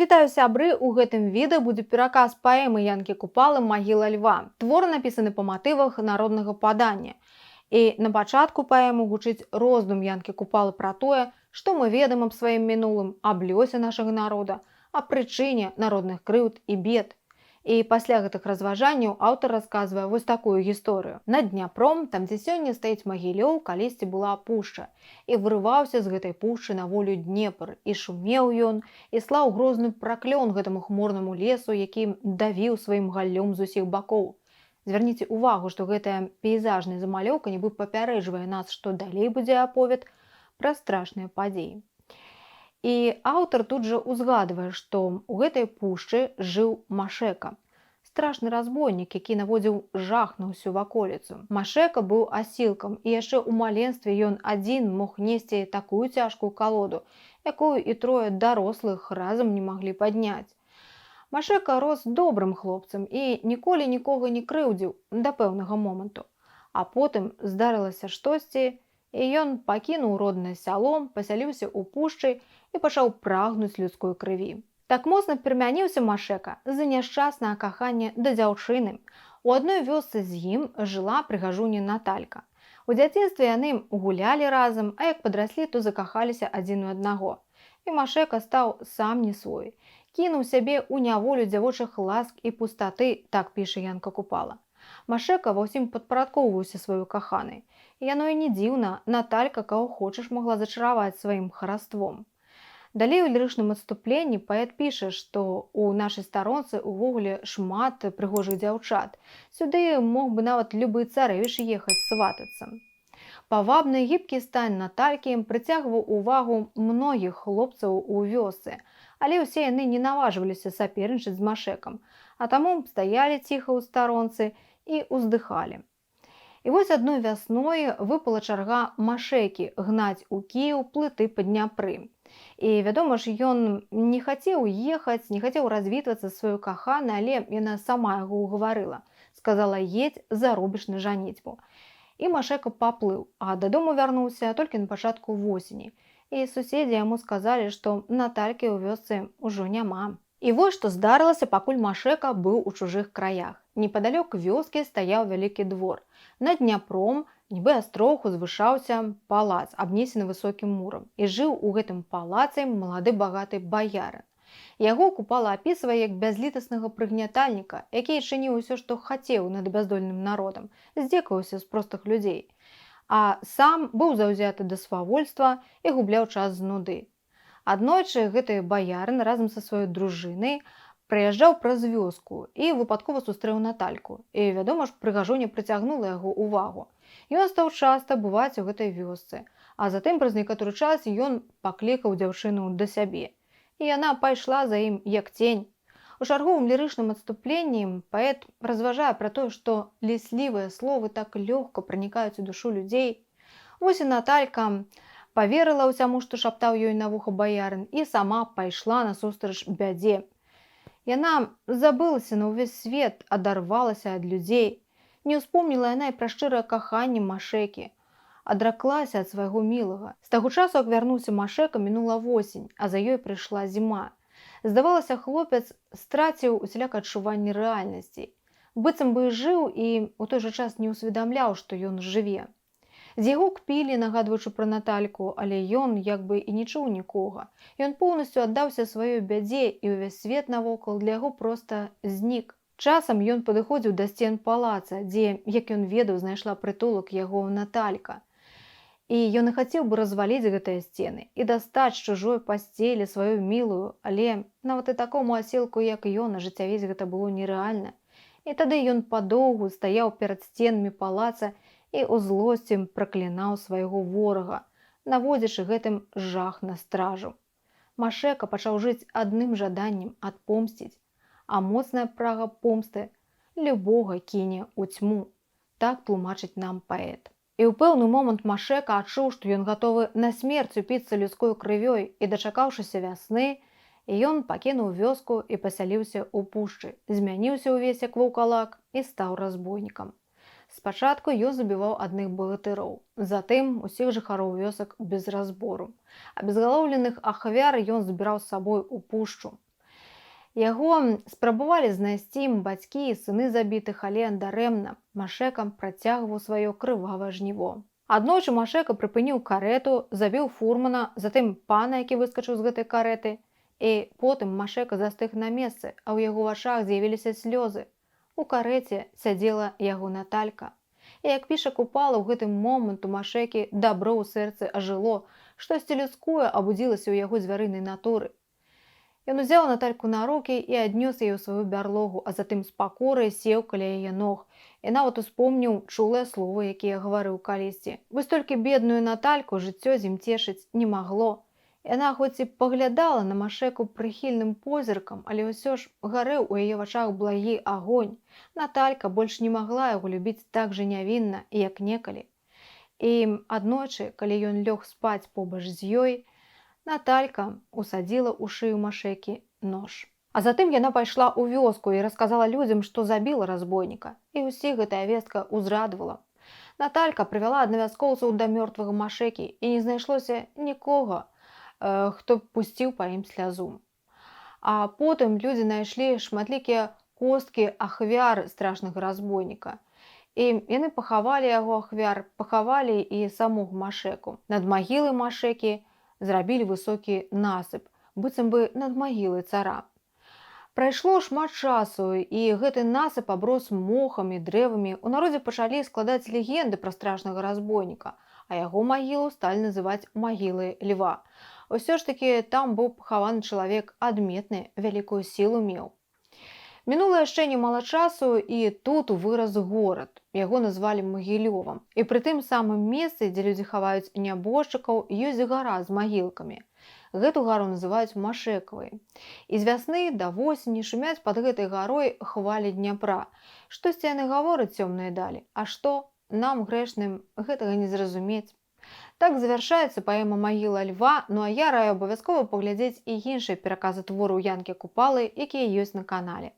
Вітаю сябры, у гэтым відэа будзе пераказ паэмы Янкі Купалы «Магіла льва». Твор напісаны па матывах народнага падання. І на пачатку паэмы гучыць роздум Янкі Купалы пра тое, што мы ведаем аб сваім мінулым, аб лёсе нашага народа, аб прычыне народных крыўд і бед. І пасля гэтых разважанняў аўтар расказвае вось такую гісторыю. Над Дняпром, там дзе сёння стаіць Магілёў, калісьці была пушча. І вырываўся з гэтай пушчы на волю Днепр. І шумеў ён, і слаў грозны праклён гэтаму хмурнаму лесу, які давіў сваім галлём з усіх бакоў. Звярніце ўвагу, што гэтая пейзажная замалёўка нібы папярэджвае нас, што далей будзе аповед пра страшныя падзеі. І аўтар тут жа ўзгадвае, што ў гэтай пушчы жыў Машэка. Страшны разбойнік, які наводзіў жах на ўсю ваколіцу. Машэка быў асілкам, і яшчэ ў маленстве ён адзін мог несці такую цяжкую калоду, якую і трое дарослых разам не маглі падняць. Машэка рос добрым хлопцам і ніколі нікога не крыўдзіў да пэўнага моманту. А потым здарылася штосьці, і ён пакінуў роднае сяло, пасяліўся ў пушчы і пачаў прагнуць людской крыві. Так моцна перамяніўся Машэка з-за няшчаснага кахання да дзяўчыны. У адной вёсцы з ім жыла прыгажуня Наталька. У дзяцінстве яны гулялі разам, а як падраслі, то закахаліся адзін у аднаго. І Машэка стаў сам не свой. Кінуў сябе ў няволю дзявочых ласк і пустаты, так піша Янка Купала. Машэка ва ўсім падпарадкоўваўся сваёй каханай. Яно і не дзіўна, Наталька каго хочаш магла зачараваць сваім хараством. Далей у лірычным адступленні паэт піша, што ў нашай старонцы ўвогуле шмат прыгожых дзяўчат. Сюды мог бы нават любы царэвіч ехаць сватацца. Павабны гібкі стан Наталькі прыцягваў увагу многіх хлопцаў у вёсцы, але ўсе яны не наважваліся сапернічаць з Машэкам, а таму стаялі ціха ў старонцы і ўздыхалі. І вось адной вясной выпала чарга Машэкі гнаць у Кіеў плыты па Дняпры. І, вядома ж, ён не хацеў ехаць, не хацеў развітвацца з сваёй каханай, але яна сама яго ўгаварыла. Сказала: «Едзь, заробіш на жаніцьбу». І Машэка паплыў, а дадому вярнуўся толькі на пачатку восені. І суседзі яму сказалі, што Наталькі ў вёсцы ўжо няма. І вось што здарылася, пакуль Машэка быў у чужых краях. Непадалёк вёскі стаяў вялікі двор. Над Дняпром, нібы астрог, узвышаўся палац, абнесены высокім мурам. І жыў у гэтым палацы малады багаты баярын. Яго Купала апісвае як бязлітаснага прыгнятальніка, які чыніў усё, што хацеў над бяздольным народам, здзекаваўся з простых людзей. А сам быў заўзяты да свавольства і губляў час з нуды. Аднойчы гэты баярын разам са сваёй дружынай прыязджаў праз вёску і выпадкова сустрэў Натальку. І, вядома ж, прыгажуня прыцягнула яго ўвагу. Ён стаў часта бываць у гэтай вёсцы, а затым праз некаторы час ён паклікаў дзяўчыну да сябе. І яна пайшла за ім як цень. У чарговым лірычным адступленні паэт разважае пра тое, што ліслівыя словы так лёгка пранікаюць у душу людзей. Вось і Наталька паверыла ўсяму, што шаптаў ёй на вуха баярын, і сама пайшла насустрач бядзе. Яна забылася на ўвесь свет, адарвалася ад людзей. Не ўспомніла яна і пра шчырае каханне Машэкі. Адраклася ад свайго мілага. З таго часу, як вярнуўся Машэка, мінула восень, а за ёй прыйшла зіма. Здавалася, хлопец страціў усяляк адчуванне рэальнасці. Быццам бы жыў і ў той жа час не ўсведамляў, што ён жыве. З яго кпілі, нагадваючы пра Натальку, але ён як бы і не чуў нікога. Ён поўнасцю аддаўся сваёй бядзе, і ўвесь свет навокал для яго проста знік. Часам ён падыходзіў да сцен палаца, дзе, як ён ведаў, знайшла прытулак яго Наталька. І ён і хацеў бы разваліць гэтыя сцены і дастаць з чужой пасцелі сваю мілую, але нават і такому асілку, як ён, ажыццявіць гэта было нерэальна. І тады ён падоўгу стаяў перад сценамі палаца і ў злосці праклінаў свайго ворага, наводзячы гэтым жах на стражу. Машэка пачаў жыць адным жаданнем адпомсціць, а моцная прага помсты любога кіне ў цьму. Так тлумачыць нам паэт. І ў пэўны момант Машэка адчуў, што ён гатовы на смерць упіцца людской крывёй, і, дачакаўшыся вясны, ён пакінуў вёску і пасяліўся ў пушчы, змяніўся ўвесь як ваўкалак і стаў разбойнікам. Спачатку ён забіваў адных багатыроў, затым усіх жыхароў вёсак без разбору. Абезгалоўленых ахвяр ён забіраў з сабой у пушчу. Яго спрабавалі знайсці бацькі і сыны забітых, але дарэмна. Машэка працягваў сваё крывавае жніво. Аднойчы Машэка прыпыніў карету, забіў фурмана, затым пана, які выскачыў з гэтай кареты. І потым Машэка застыг на месцы, а ў яго вачах з'явіліся слёзы. У карэце сядзела яго Наталька. І як піша Купала, у гэты момант у Машэкі дабро ў сэрцы ажыло, штосьці людское абудзілася ў яго звярынай натуры. Ён узяў Натальку на рукі і аднёс яе ў сваю бярлогу, а затым з пакорай сеў каля яе ног. І нават успомніў чулыя словы, якія гаварыў калісьці. Вось толькі бедную Натальку жыццё з ім цешыць не магло. Яна хоць і паглядала на Машэку прыхільным позіркам, але ўсё ж гарэў у яе вачах благі агонь. Наталька больш не магла яго любіць так жа нявінна, як некалі. І аднойчы, калі ён лёг спаць побач з ёй, Наталька усадзіла ў шыю Машэкі нож. А затым яна пайшла ў вёску і расказала людзям, што забіла разбойніка. І ўсіх гэтая вестка ўзрадавала. Наталька прывяла аднавяскоўцаў да мёртвага Машэкі, і не знайшлося нікога, хто б пусціў па ім слязу. А потым людзі знайшлі шматлікія косткі ахвяр страшнага разбойніка. І яны пахавалі яго ахвяр, пахавалі і самога Машэку. Над магілай Машэкі зрабілі высокі насып, быццам бы над магілай цара. Прайшло шмат часу, і гэты насып аброс мохам і дрэвамі. У народзе пачалі складаць легенды пра страшнага разбойніка, а яго магілу сталі называць магілай льва. Усё ж такі там быў пахаваны чалавек адметны, вялікую сілу меў. Мінула яшчэ немала часу, і тут вырас горад. Яго назвалі Магілёвам. І пры тым самым месцы, дзе людзі хаваюць нябожчыкаў, ёсць гара з магілкамі. Гэту гару называюць Машэкавай. І з вясны да восені шумяць пад гэтай гарой хвалі Дняпра. Штосьці яны гавораць цёмныя далі, а што нам, грэшным, гэтага не зразумець. Так завяршаецца паэма «Магіла льва», ну а я раю абавязкова паглядзець і іншыя пераказы твораў Янкі Купалы, якія ёсць на канале.